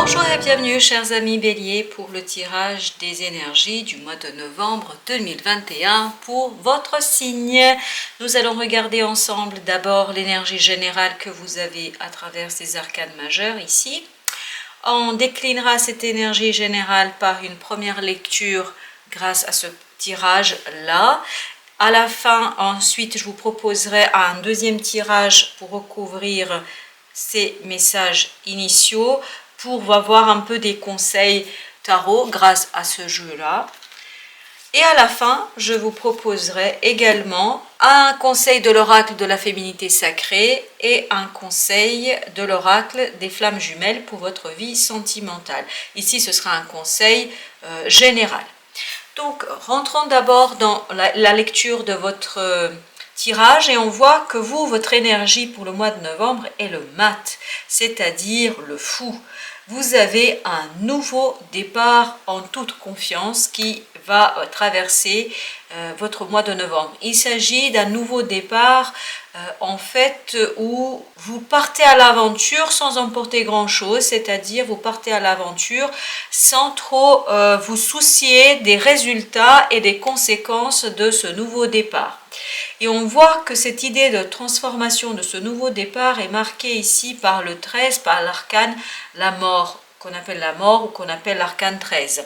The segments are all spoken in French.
Bonjour et bienvenue chers amis Bélier pour le tirage des énergies du mois de novembre 2021 pour votre signe. Nous allons regarder ensemble d'abord l'énergie générale que vous avez à travers ces arcanes majeures ici. On déclinera cette énergie générale par une première lecture grâce à ce tirage là. À la fin, ensuite, je vous proposerai un deuxième tirage pour recouvrir ces messages initiaux, pour avoir un peu des conseils tarot grâce à ce jeu-là. Et à la fin, je vous proposerai également un conseil de l'oracle de la féminité sacrée et un conseil de l'oracle des flammes jumelles pour votre vie sentimentale. Ici, ce sera un conseil général. Donc, rentrons d'abord dans la lecture de votre tirage et on voit que vous, votre énergie pour le mois de novembre est le mat, c'est-à-dire le fou. Vous avez un nouveau départ en toute confiance qui va traverser votre mois de novembre. Il s'agit d'un nouveau départ en fait où vous partez à l'aventure sans emporter grand-chose, c'est-à-dire vous partez à l'aventure sans trop vous soucier des résultats et des conséquences de ce nouveau départ. Et on voit que cette idée de transformation de ce nouveau départ est marquée ici par le 13, par l'arcane la mort, qu'on appelle la mort ou qu'on appelle l'arcane 13.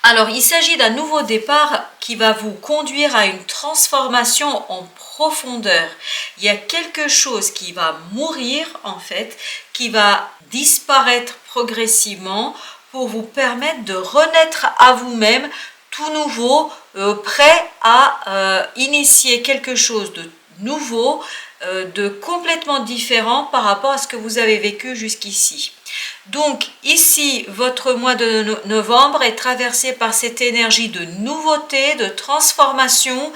Alors, il s'agit d'un nouveau départ qui va vous conduire à une transformation en profondeur. Il y a quelque chose qui va mourir, en fait, qui va disparaître progressivement pour vous permettre de renaître à vous-même tout nouveau, prêt à initier quelque chose de nouveau, de complètement différent par rapport à ce que vous avez vécu jusqu'ici. Donc ici, votre mois de novembre est traversé par cette énergie de nouveauté, de transformation.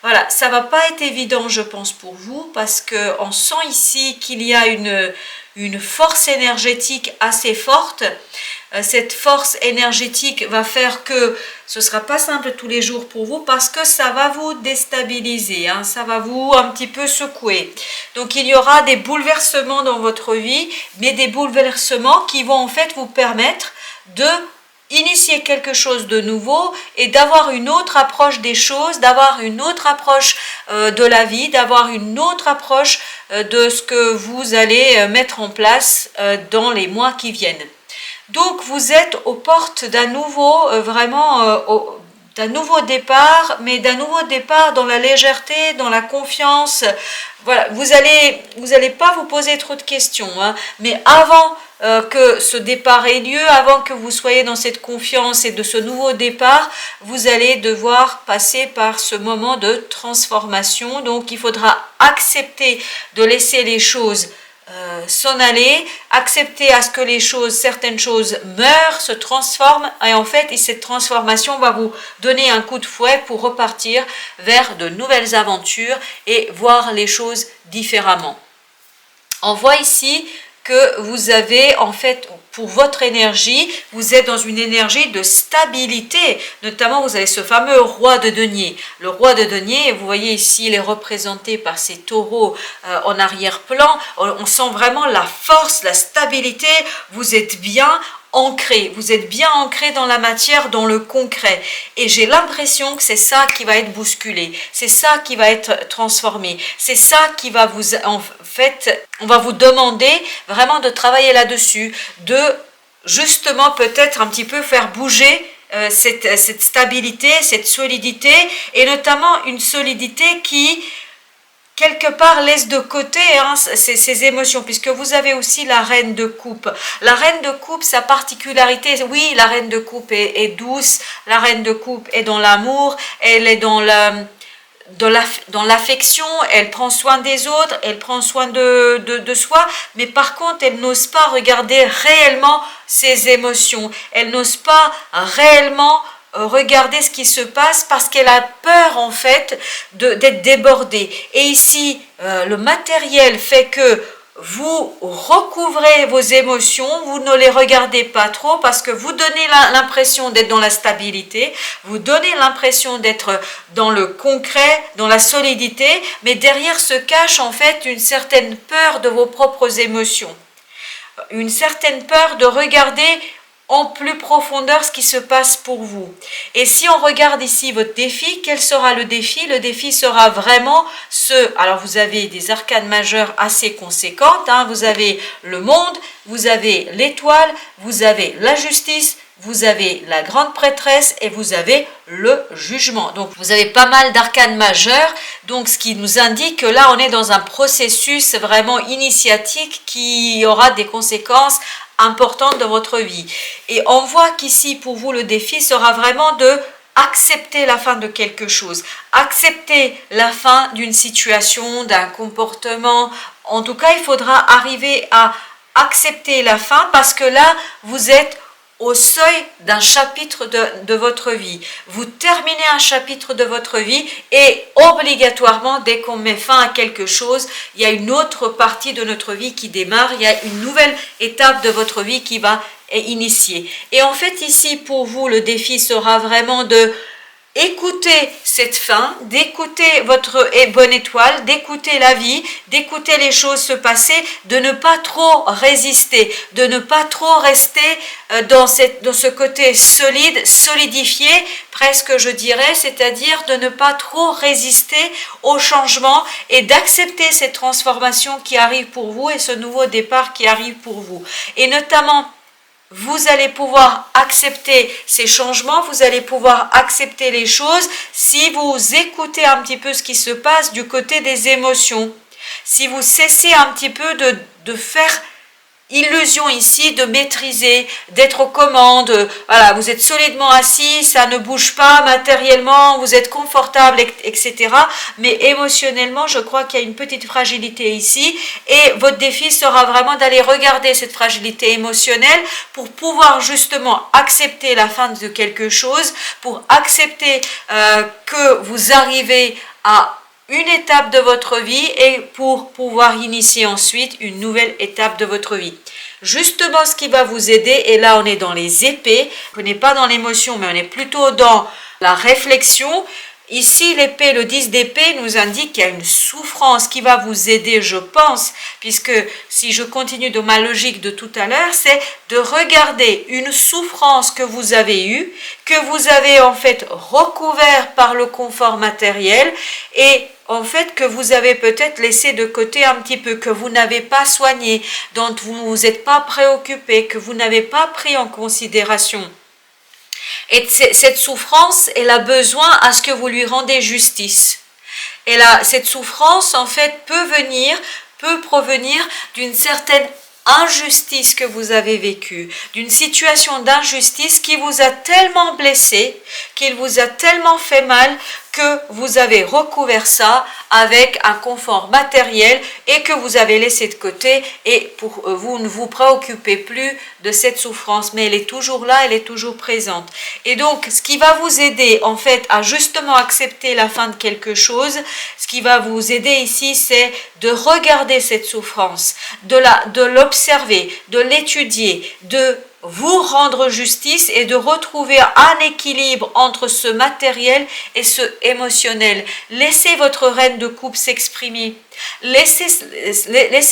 Voilà, ça va pas être évident, je pense, pour vous, parce qu'on sent ici qu'il y a une force énergétique assez forte. Cette force énergétique va faire que ce ne sera pas simple tous les jours pour vous parce que ça va vous déstabiliser, hein, ça va vous un petit peu secouer. Donc il y aura des bouleversements dans votre vie, mais des bouleversements qui vont en fait vous permettre de initier quelque chose de nouveau et d'avoir une autre approche des choses, d'avoir une autre approche de la vie, d'avoir une autre approche de ce que vous allez mettre en place dans les mois qui viennent. Donc vous êtes aux portes d'un nouveau, d'un nouveau départ, mais d'un nouveau départ dans la légèreté, dans la confiance. Voilà, vous allez pas vous poser trop de questions, hein, mais avant que ce départ ait lieu, avant que vous soyez dans cette confiance et de ce nouveau départ, vous allez devoir passer par ce moment de transformation. Donc il faudra accepter de laisser les choses s'en aller, accepter à ce que certaines choses meurent, se transforment, et en fait cette transformation va vous donner un coup de fouet pour repartir vers de nouvelles aventures et voir les choses différemment. On voit ici que vous avez en fait pour votre énergie, vous êtes dans une énergie de stabilité, notamment vous avez ce fameux roi de denier. Le roi de denier, vous voyez ici, il est représenté par ces taureaux en arrière-plan. On sent vraiment la force, la stabilité, vous êtes bien ancré, vous êtes bien ancré dans la matière, dans le concret. Et j'ai l'impression que c'est ça qui va être bousculé, c'est ça qui va être transformé, c'est ça qui va vous, en fait, on va vous demander vraiment de travailler là-dessus, de justement peut-être un petit peu faire bouger cette stabilité, cette solidité, et notamment une solidité qui quelque part laisse de côté ces émotions, puisque vous avez aussi la reine de coupe. La reine de coupe, sa particularité, oui, la reine de coupe est douce, la reine de coupe est dans l'amour, elle est dans l'affection, elle prend soin des autres, elle prend soin de soi, mais par contre, elle n'ose pas regarder réellement ses émotions, elle n'ose pas réellement regarder ce qui se passe parce qu'elle a peur en fait d'être débordée. Et ici, le matériel fait que vous recouvrez vos émotions, vous ne les regardez pas trop parce que vous donnez l'impression d'être dans la stabilité, vous donnez l'impression d'être dans le concret, dans la solidité, mais derrière se cache en fait une certaine peur de vos propres émotions. une certaine peur de regarder en plus profondeur ce qui se passe pour vous. Et si on regarde ici votre défi, quel sera le défi? Le défi sera vraiment alors vous avez des arcanes majeures assez conséquentes, hein, vous avez le monde, vous avez l'étoile, vous avez la justice, vous avez la grande prêtresse et vous avez le jugement. Donc vous avez pas mal d'arcanes majeures, donc ce qui nous indique que là on est dans un processus vraiment initiatique qui aura des conséquences importante dans votre vie. Et on voit qu'ici, pour vous, le défi sera vraiment de accepter la fin de quelque chose, accepter la fin d'une situation, d'un comportement. En tout cas, il faudra arriver à accepter la fin parce que là, vous êtes au seuil d'un chapitre de votre vie. Vous terminez un chapitre de votre vie et obligatoirement, dès qu'on met fin à quelque chose, il y a une autre partie de notre vie qui démarre, il y a une nouvelle étape de votre vie qui va initier. Et en fait, ici, pour vous, le défi sera vraiment de écouter cette fin, d'écouter votre bonne étoile, d'écouter la vie, d'écouter les choses se passer, de ne pas trop résister, de ne pas trop rester dans ce côté solide, solidifié, presque je dirais, c'est-à-dire de ne pas trop résister au changement et d'accepter cette transformation qui arrive pour vous et ce nouveau départ qui arrive pour vous. Et notamment, vous allez pouvoir accepter ces changements, vous allez pouvoir accepter les choses si vous écoutez un petit peu ce qui se passe du côté des émotions. Si vous cessez un petit peu de faire illusion ici, de maîtriser, d'être aux commandes, voilà, vous êtes solidement assis, ça ne bouge pas matériellement, vous êtes confortable, etc. Mais émotionnellement, je crois qu'il y a une petite fragilité ici et votre défi sera vraiment d'aller regarder cette fragilité émotionnelle pour pouvoir justement accepter la fin de quelque chose, pour accepter que vous arrivez à une étape de votre vie et pour pouvoir initier ensuite une nouvelle étape de votre vie. Justement, ce qui va vous aider, et là on est dans les épées, on n'est pas dans l'émotion, mais on est plutôt dans la réflexion. Ici, l'épée, le 10 d'épée nous indique qu'il y a une souffrance qui va vous aider, je pense, puisque si je continue de ma logique de tout à l'heure, c'est de regarder une souffrance que vous avez eue, que vous avez en fait recouvert par le confort matériel et en fait que vous avez peut-être laissé de côté un petit peu, que vous n'avez pas soigné, dont vous ne vous êtes pas préoccupé, que vous n'avez pas pris en considération. Et cette souffrance, elle a besoin à ce que vous lui rendez justice. Et là, cette souffrance, en fait, peut provenir d'une certaine injustice que vous avez vécue, d'une situation d'injustice qui vous a tellement blessé, qu'il vous a tellement fait mal que vous avez recouvert ça avec un confort matériel et que vous avez laissé de côté et vous ne vous préoccupez plus de cette souffrance, mais elle est toujours là, elle est toujours présente. Et donc, ce qui va vous aider en fait à justement accepter la fin de quelque chose, ce qui va vous aider ici, c'est de regarder cette souffrance, de l'observer, de l'étudier, de vous rendre justice et de retrouver un équilibre entre ce matériel et ce émotionnel. Laissez votre reine de coupe s'exprimer. Laissez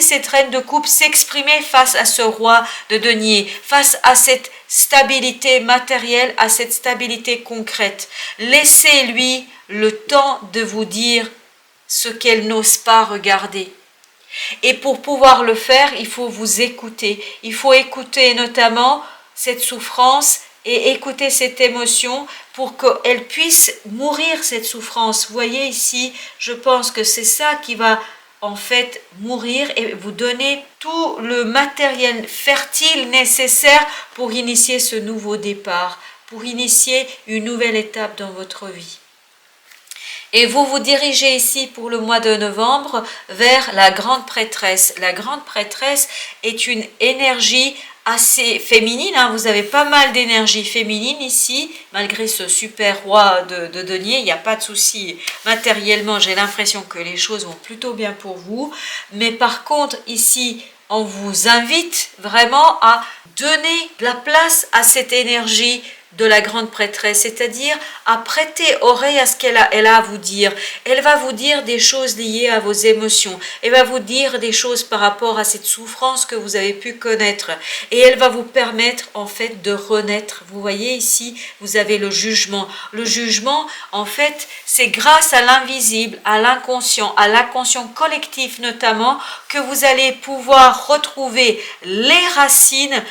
cette reine de coupe s'exprimer face à ce roi de denier, face à cette stabilité matérielle, à cette stabilité concrète. Laissez-lui le temps de vous dire ce qu'elle n'ose pas regarder. Et pour pouvoir le faire, il faut vous écouter. Il faut écouter notamment cette souffrance et écouter cette émotion pour qu'elle puisse mourir, cette souffrance. Vous voyez ici, je pense que c'est ça qui va en fait mourir et vous donner tout le matériel fertile nécessaire pour initier ce nouveau départ, pour initier une nouvelle étape dans votre vie. Et vous vous dirigez ici pour le mois de novembre vers la grande prêtresse. La grande prêtresse est une énergie assez féminine, hein. Vous avez pas mal d'énergie féminine ici, malgré ce super roi de denier, il n'y a pas de souci. Matériellement, j'ai l'impression que les choses vont plutôt bien pour vous. Mais par contre, ici, on vous invite vraiment à donner de la place à cette énergie de la grande prêtresse, c'est-à-dire à prêter oreille à ce qu'elle a à vous dire. Elle va vous dire des choses liées à vos émotions. Elle va vous dire des choses par rapport à cette souffrance que vous avez pu connaître. Et elle va vous permettre en fait de renaître. Vous voyez ici, vous avez le jugement. Le jugement, en fait, c'est grâce à l'invisible, à l'inconscient collectif notamment, que vous allez pouvoir retrouver les racines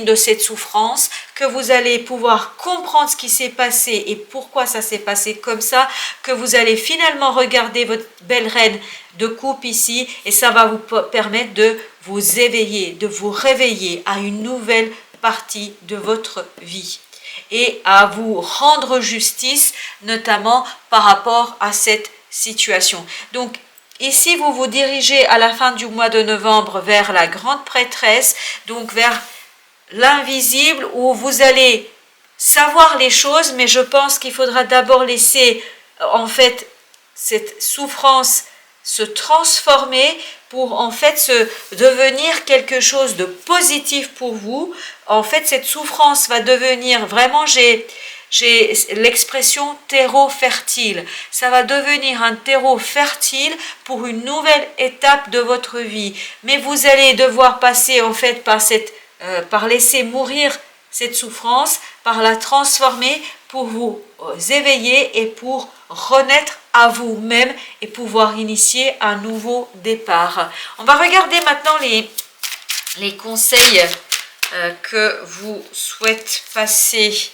de cette souffrance, que vous allez pouvoir comprendre ce qui s'est passé et pourquoi ça s'est passé comme ça, que vous allez finalement regarder votre belle reine de coupe ici et ça va vous permettre de vous éveiller, de vous réveiller à une nouvelle partie de votre vie et à vous rendre justice, notamment par rapport à cette situation. Donc, ici, vous vous dirigez à la fin du mois de novembre vers la grande prêtresse, donc vers l'invisible où vous allez savoir les choses, mais je pense qu'il faudra d'abord laisser en fait cette souffrance se transformer pour en fait se devenir quelque chose de positif pour vous. En fait, cette souffrance va devenir vraiment, j'ai l'expression terreau fertile. Ça va devenir un terreau fertile pour une nouvelle étape de votre vie. Mais vous allez devoir passer en fait par laisser mourir cette souffrance, par la transformer pour vous éveiller et pour renaître à vous-même et pouvoir initier un nouveau départ. On va regarder maintenant les conseils que vous souhaite passer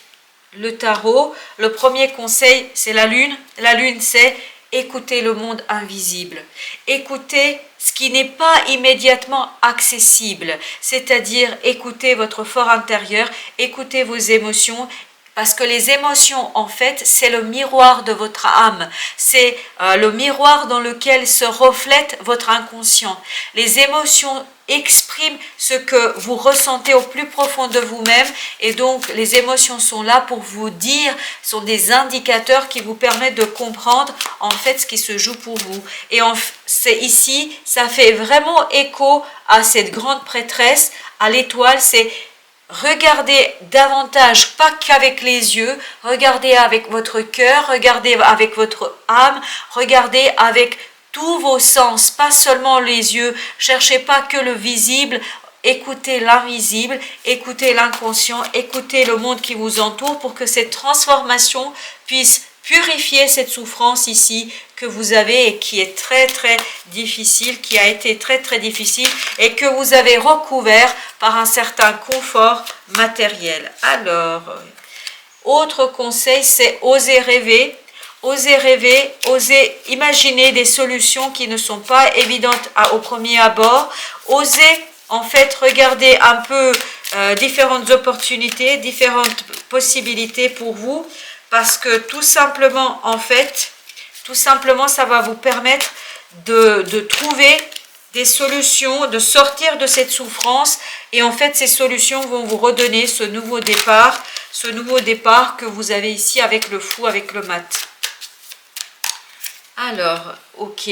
le tarot. Le premier conseil, c'est la lune. La lune, c'est écouter le monde invisible. Écoutez ce qui n'est pas immédiatement accessible, c'est-à-dire écoutez votre fort intérieur, écoutez vos émotions, parce que les émotions, en fait, c'est le miroir de votre âme. C'est le miroir dans lequel se reflète votre inconscient. Les émotions expriment ce que vous ressentez au plus profond de vous-même. Et donc, les émotions sont là pour vous dire, sont des indicateurs qui vous permettent de comprendre, en fait, ce qui se joue pour vous. Et c'est ici, ça fait vraiment écho à cette grande prêtresse, à l'étoile, c'est regardez davantage, pas qu'avec les yeux, regardez avec votre cœur, regardez avec votre âme, regardez avec tous vos sens, pas seulement les yeux, cherchez pas que le visible, écoutez l'invisible, écoutez l'inconscient, écoutez le monde qui vous entoure pour que cette transformation puisse purifier cette souffrance ici que vous avez et qui est très très difficile, qui a été très très difficile et que vous avez recouvert par un certain confort matériel. Alors, autre conseil, c'est oser rêver. Oser rêver, oser imaginer des solutions qui ne sont pas évidentes au premier abord. Oser en fait regarder un peu différentes opportunités, différentes possibilités pour vous. Parce que tout simplement, en fait, ça va vous permettre de trouver des solutions, de sortir de cette souffrance. Et en fait, ces solutions vont vous redonner ce nouveau départ que vous avez ici avec le fou, avec le mat. Alors, ok.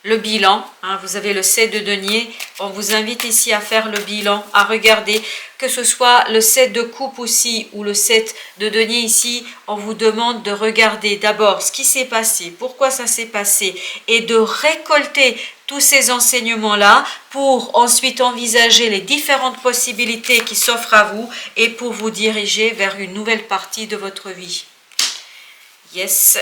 Le bilan, hein, vous avez le 7 de denier, on vous invite ici à faire le bilan, à regarder, que ce soit le 7 de coupe aussi ou le 7 de denier ici, on vous demande de regarder d'abord ce qui s'est passé, pourquoi ça s'est passé, et de récolter tous ces enseignements-là pour ensuite envisager les différentes possibilités qui s'offrent à vous et pour vous diriger vers une nouvelle partie de votre vie. Yes,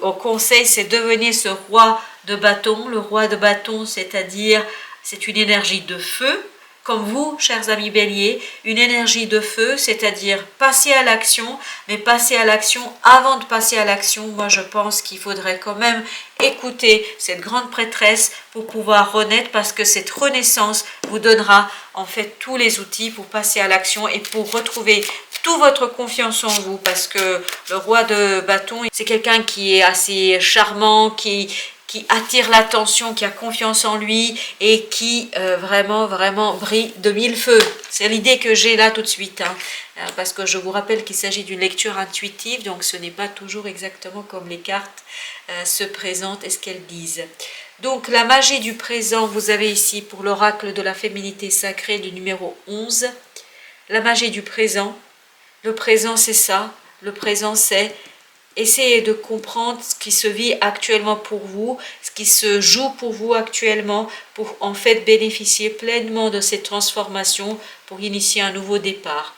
au conseil, c'est devenir ce roi de bâton. Le roi de bâton, c'est-à-dire, c'est une énergie de feu, comme vous, chers amis béliers, une énergie de feu, c'est-à-dire passer à l'action, mais passer à l'action, avant de passer à l'action, moi je pense qu'il faudrait quand même écouter cette grande prêtresse pour pouvoir renaître, parce que cette renaissance vous donnera en fait tous les outils pour passer à l'action et pour retrouver toute votre confiance en vous, parce que le roi de bâton, c'est quelqu'un qui est assez charmant, qui attire l'attention, qui a confiance en lui et qui vraiment brille de mille feux. C'est l'idée que j'ai là tout de suite, hein, parce que je vous rappelle qu'il s'agit d'une lecture intuitive, donc ce n'est pas toujours exactement comme les cartes se présentent et ce qu'elles disent. Donc la magie du présent, vous avez ici pour l'oracle de la féminité sacrée du numéro 11, la magie du présent. Le présent, c'est ça. Le présent, c'est essayer de comprendre ce qui se vit actuellement pour vous, ce qui se joue pour vous actuellement, pour en fait bénéficier pleinement de cette transformation, pour initier un nouveau départ.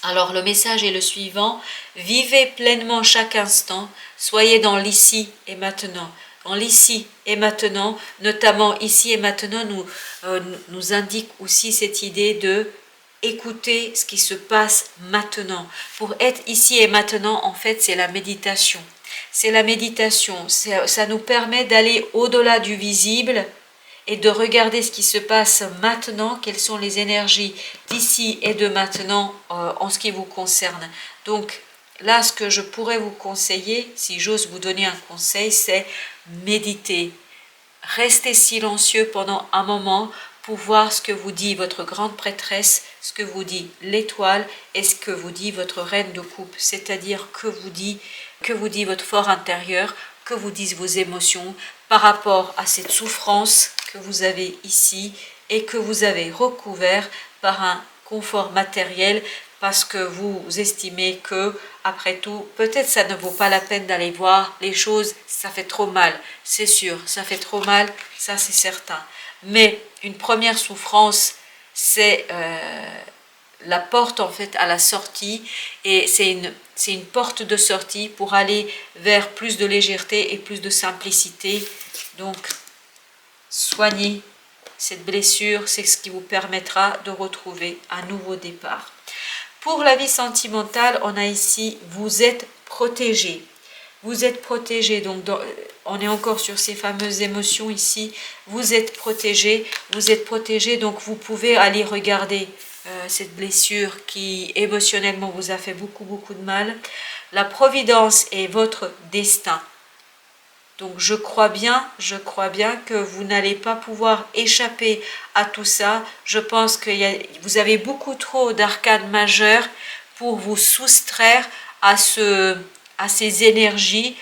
Alors le message est le suivant, vivez pleinement chaque instant, soyez dans l'ici et maintenant. Dans l'ici et maintenant, notamment ici et maintenant, nous indique aussi cette idée de écouter ce qui se passe maintenant. Pour être ici et maintenant, en fait, c'est la méditation. C'est la méditation, ça nous permet d'aller au-delà du visible et de regarder ce qui se passe maintenant, quelles sont les énergies d'ici et de maintenant en ce qui vous concerne. Donc là, ce que je pourrais vous conseiller, si j'ose vous donner un conseil, c'est méditer. Restez silencieux pendant un moment pour voir ce que vous dit votre grande prêtresse, ce que vous dit l'étoile et ce que vous dit votre reine de coupe, c'est-à-dire que vous dit votre fort intérieur, que vous disent vos émotions par rapport à cette souffrance que vous avez ici et que vous avez recouvert par un confort matériel parce que vous estimez que, après tout, peut-être ça ne vaut pas la peine d'aller voir les choses, ça fait trop mal, c'est sûr, ça fait trop mal, ça c'est certain. Mais une première souffrance, c'est la porte en fait à la sortie et c'est une porte de sortie pour aller vers plus de légèreté et plus de simplicité. Donc, soignez cette blessure, c'est ce qui vous permettra de retrouver un nouveau départ. Pour la vie sentimentale, on a ici, vous êtes protégé. Vous êtes protégé, donc on est encore sur ces fameuses émotions ici. Vous êtes protégé, donc vous pouvez aller regarder cette blessure qui émotionnellement vous a fait beaucoup de mal. La providence est votre destin. Donc je crois bien que vous n'allez pas pouvoir échapper à tout ça. Je pense que vous avez beaucoup trop d'arcanes majeures pour vous soustraire à ces énergies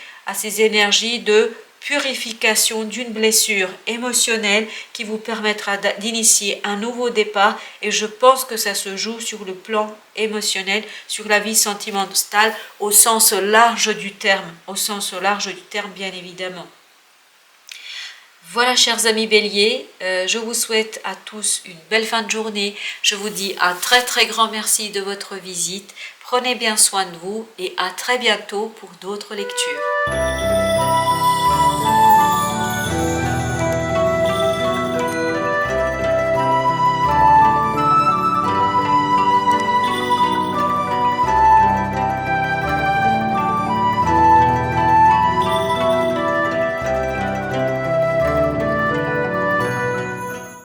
de purification d'une blessure émotionnelle qui vous permettra d'initier un nouveau départ. Et je pense que ça se joue sur le plan émotionnel, sur la vie sentimentale au sens large du terme, bien évidemment. Voilà, chers amis béliers, je vous souhaite à tous une belle fin de journée. Je vous dis un très grand merci de votre visite. Prenez bien soin de vous et à très bientôt pour d'autres lectures.